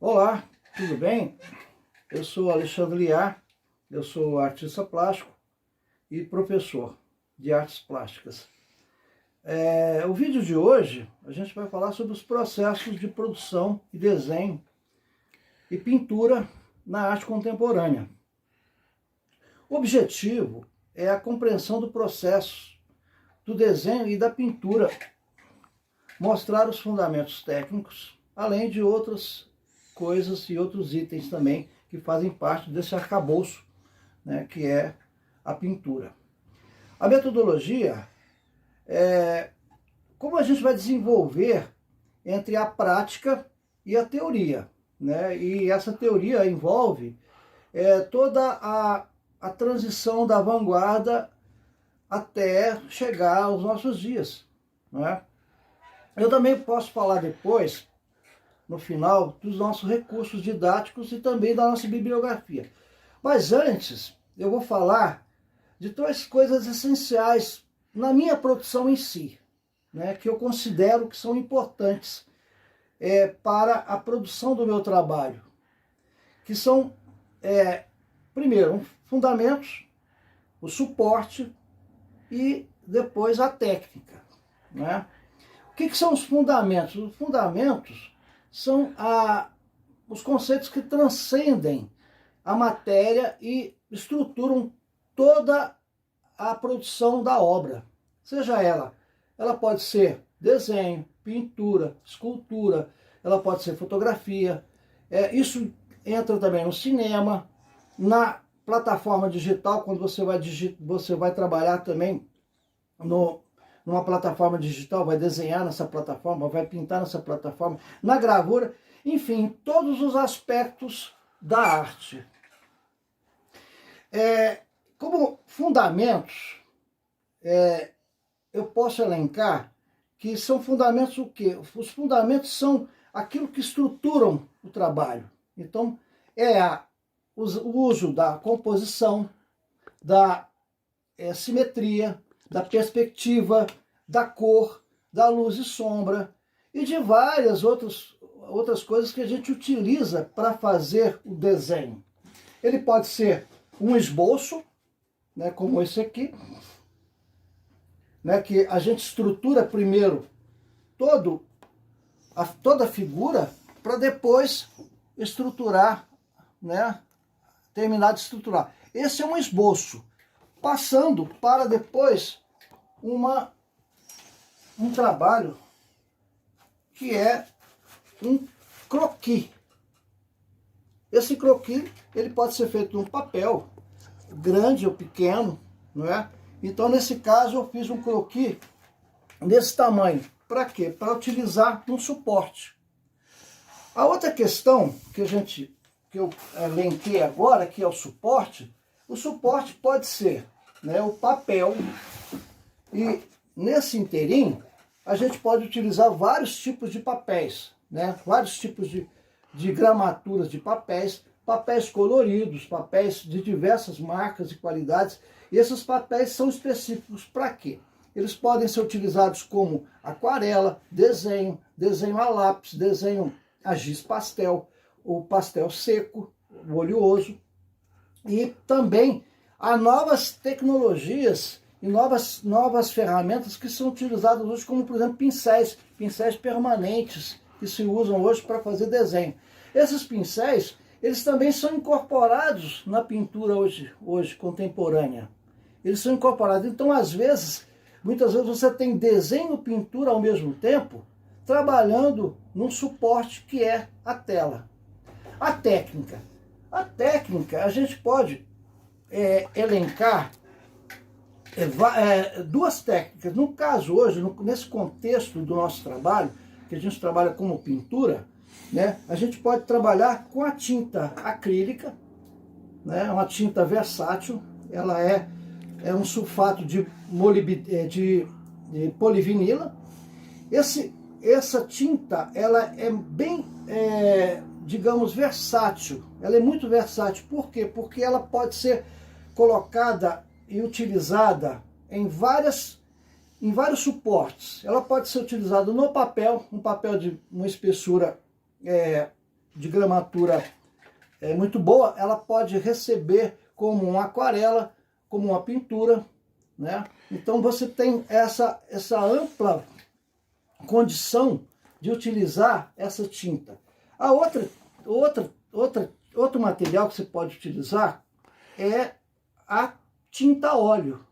Olá, tudo bem? Eu sou Alexandre Liar, eu sou artista plástico e professor de artes plásticas. O vídeo de hoje a gente vai falar sobre os processos de produção e desenho e pintura na arte contemporânea. O objetivo é a compreensão do processo do desenho e da pintura, mostrar os fundamentos técnicos, além de outras coisas e outros itens também que fazem parte desse arcabouço, né, que é a pintura. A metodologia é como a gente vai desenvolver entre a prática e a teoria, né? E essa teoria envolve toda a transição da vanguarda até chegar aos nossos dias, não é? Eu também posso falar depois, no final, dos nossos recursos didáticos e também da nossa bibliografia. Mas antes, eu vou falar de duas coisas essenciais na minha produção em si, né, que eu considero que são importantes para a produção do meu trabalho, que são, primeiro, fundamentos, o suporte e depois a técnica, né? O que são os fundamentos? Os fundamentos são os conceitos que transcendem a matéria e estruturam toda a produção da obra. Seja ela pode ser desenho, pintura, escultura, ela pode ser fotografia. Isso entra também no cinema, na plataforma digital, quando você vai trabalhar também numa plataforma digital, vai desenhar nessa plataforma, vai pintar nessa plataforma, na gravura, enfim, todos os aspectos da arte. Como fundamentos, eu posso elencar que são fundamentos o quê? Os fundamentos são aquilo que estruturam o trabalho. Então, o uso da composição, da simetria, da perspectiva, da cor, da luz e sombra e de várias outras coisas que a gente utiliza para fazer o desenho. Ele pode ser um esboço, né, como esse aqui, né, que a gente estrutura primeiro toda a figura para depois estruturar, né, terminar de estruturar. Esse é um esboço, passando para depois um trabalho que é um croquis. Esse croquis ele pode ser feito num papel, grande ou pequeno, não é? Então, nesse caso, eu fiz um croquis desse tamanho. Para quê? Para utilizar um suporte. A outra questão que eu elenquei agora, que é o suporte pode ser, né, o papel, e nesse inteirinho a gente pode utilizar vários tipos de papéis, né, vários tipos de gramaturas de papéis coloridos, papéis de diversas marcas e qualidades. E esses papéis são específicos para quê? Eles podem ser utilizados como aquarela, desenho a lápis, desenho a giz pastel, o pastel seco, o oleoso. E também há novas tecnologias e novas ferramentas que são utilizadas hoje, como, por exemplo, pincéis permanentes, que se usam hoje para fazer desenho. Esses pincéis, eles também são incorporados na pintura hoje contemporânea. Eles são incorporados. Então, muitas vezes você tem desenho e pintura ao mesmo tempo, trabalhando num suporte que é a tela. A técnica, a gente pode elencar duas técnicas. No caso hoje, nesse contexto do nosso trabalho, que a gente trabalha como pintura, né, a gente pode trabalhar com a tinta acrílica, né, uma tinta versátil. Ela é um sulfato de polivinila. Essa tinta, ela é bem, digamos, versátil. Ela é muito versátil. Por quê? Porque ela pode ser colocada e utilizada em vários suportes. Ela pode ser utilizada no papel, um papel de uma espessura de gramatura muito boa, ela pode receber como uma aquarela, como uma pintura, né? Então você tem essa ampla condição de utilizar essa tinta. A outro material que você pode utilizar é a tinta óleo.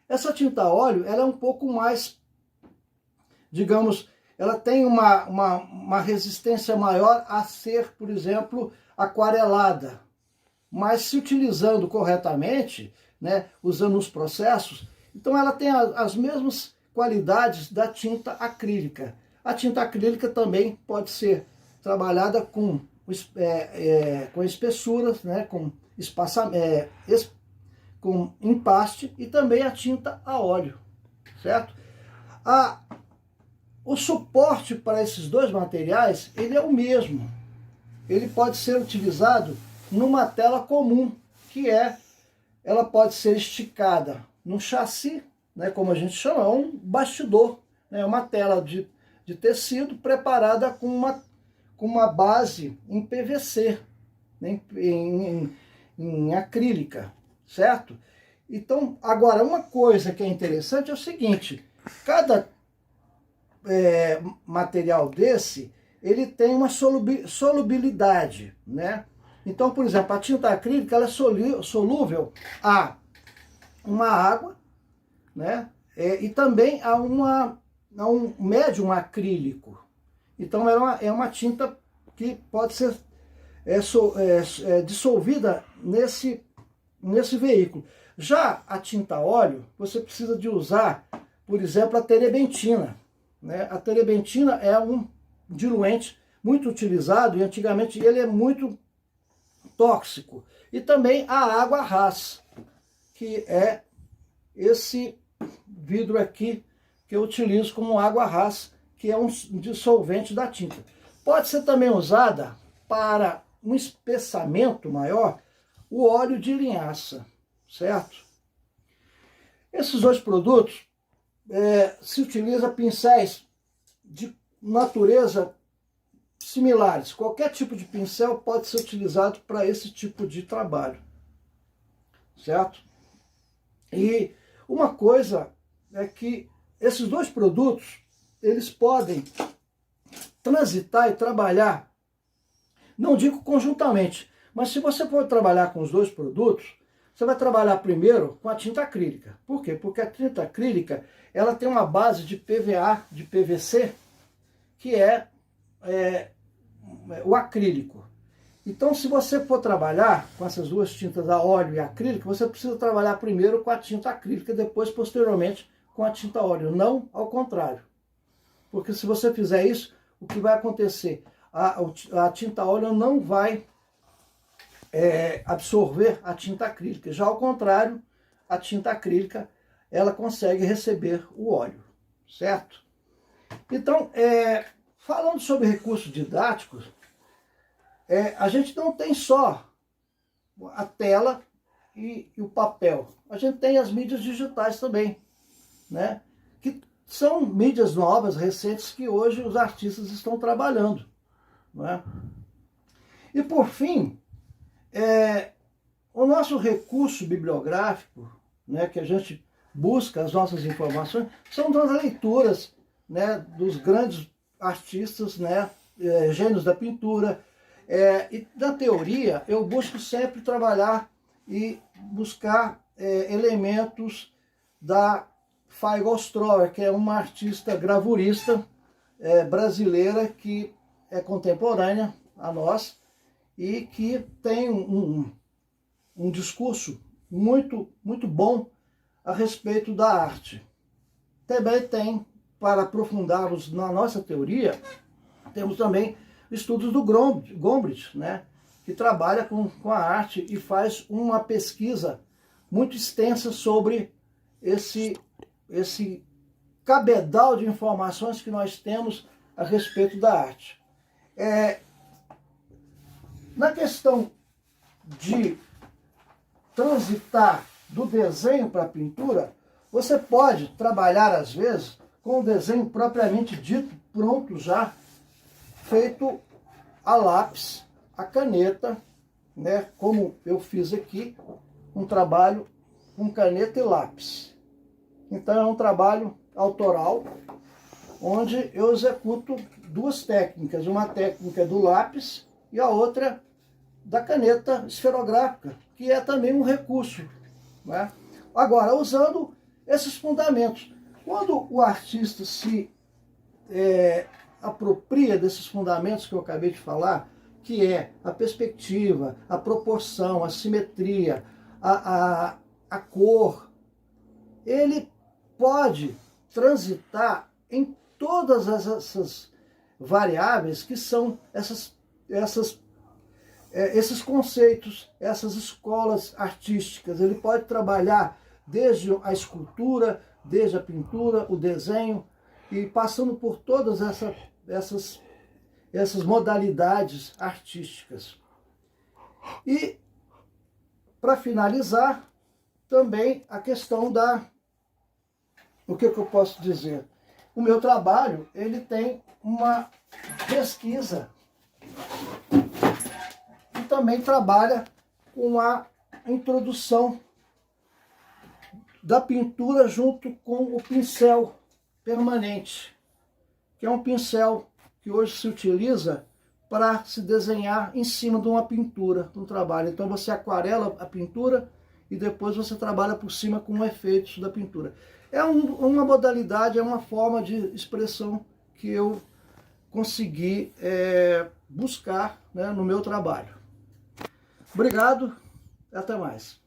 Essa tinta óleo, ela é um pouco mais, digamos, ela tem uma resistência maior a ser, por exemplo, aquarelada. Mas se utilizando corretamente, né, usando os processos, então ela tem as mesmas qualidades da tinta acrílica. A tinta acrílica também pode ser trabalhada com espessuras, né, com empaste, e também a tinta a óleo, certo? O suporte para esses dois materiais, ele é o mesmo. Ele pode ser utilizado numa tela comum, ela pode ser esticada num chassi, né, como a gente chama, um bastidor, né, uma tela de tecido preparada com uma base em PVC, né, em acrílica, certo? Então, agora, uma coisa que é interessante é o seguinte: cada material desse, ele tem uma solubilidade, né? Então, por exemplo, a tinta acrílica, ela é solúvel a uma água, né? E também a um médium acrílico. Então, é uma tinta que pode ser dissolvida nesse veículo. Já a tinta óleo, você precisa de usar, por exemplo, a terebentina, né? A terebentina é um diluente muito utilizado e antigamente ele é muito tóxico. E também a água ras, que é esse vidro aqui que eu utilizo como água ras, que é um dissolvente da tinta. Pode ser também usada para um espessamento maior, o óleo de linhaça, certo? Esses dois produtos se utiliza pincéis de natureza similares. Qualquer tipo de pincel pode ser utilizado para esse tipo de trabalho, certo? E uma coisa é que esses dois produtos, eles podem transitar e trabalhar, não digo conjuntamente, mas se você for trabalhar com os dois produtos, você vai trabalhar primeiro com a tinta acrílica. Por quê? Porque a tinta acrílica, ela tem uma base de PVA, de PVC, que é o acrílico. Então, se você for trabalhar com essas duas tintas, a óleo e a acrílica, você precisa trabalhar primeiro com a tinta acrílica e depois, posteriormente, com a tinta óleo. Não ao contrário. Porque se você fizer isso, o que vai acontecer? A tinta óleo não vai absorver a tinta acrílica. Já ao contrário, a tinta acrílica, ela consegue receber o óleo, certo? Então, falando sobre recursos didáticos, a gente não tem só a tela e o papel. A gente tem as mídias digitais também, né? Que são mídias novas, recentes, que hoje os artistas estão trabalhando, não é? E por fim, o nosso recurso bibliográfico, né, que a gente busca as nossas informações, são das leituras, né, dos grandes artistas, né, gênios da pintura. E na teoria, eu busco sempre trabalhar e buscar elementos da Faiga Ostrower, que é uma artista gravurista brasileira que é contemporânea a nós e que tem um discurso muito, muito bom a respeito da arte. Também tem, para aprofundarmos na nossa teoria, temos também estudos do Gombrich, né, que trabalha com a arte e faz uma pesquisa muito extensa sobre esse cabedal de informações que nós temos a respeito da arte. Na questão de transitar do desenho para a pintura, você pode trabalhar, às vezes, com o desenho propriamente dito, pronto já, feito a lápis, a caneta, né? Como eu fiz aqui, um trabalho com caneta e lápis. Então é um trabalho autoral, onde eu executo duas técnicas, uma técnica do lápis e a outra da caneta esferográfica, que é também um recurso, né? Agora, usando esses fundamentos. Quando o artista se apropria desses fundamentos que eu acabei de falar, que é a perspectiva, a proporção, a simetria, a cor, ele pode transitar em todas essas variáveis que são esses conceitos, essas escolas artísticas. Ele pode trabalhar desde a escultura, desde a pintura, o desenho, e passando por todas essas modalidades artísticas. E, para finalizar, também a questão o que eu posso dizer? O meu trabalho, ele tem uma pesquisa e também trabalha com a introdução da pintura junto com o pincel permanente, que é um pincel que hoje se utiliza para se desenhar em cima de uma pintura, de um trabalho. Então você aquarela a pintura e depois você trabalha por cima com efeitos da pintura. É uma modalidade, é uma forma de expressão que eu consegui buscar, né, no meu trabalho. Obrigado, até mais.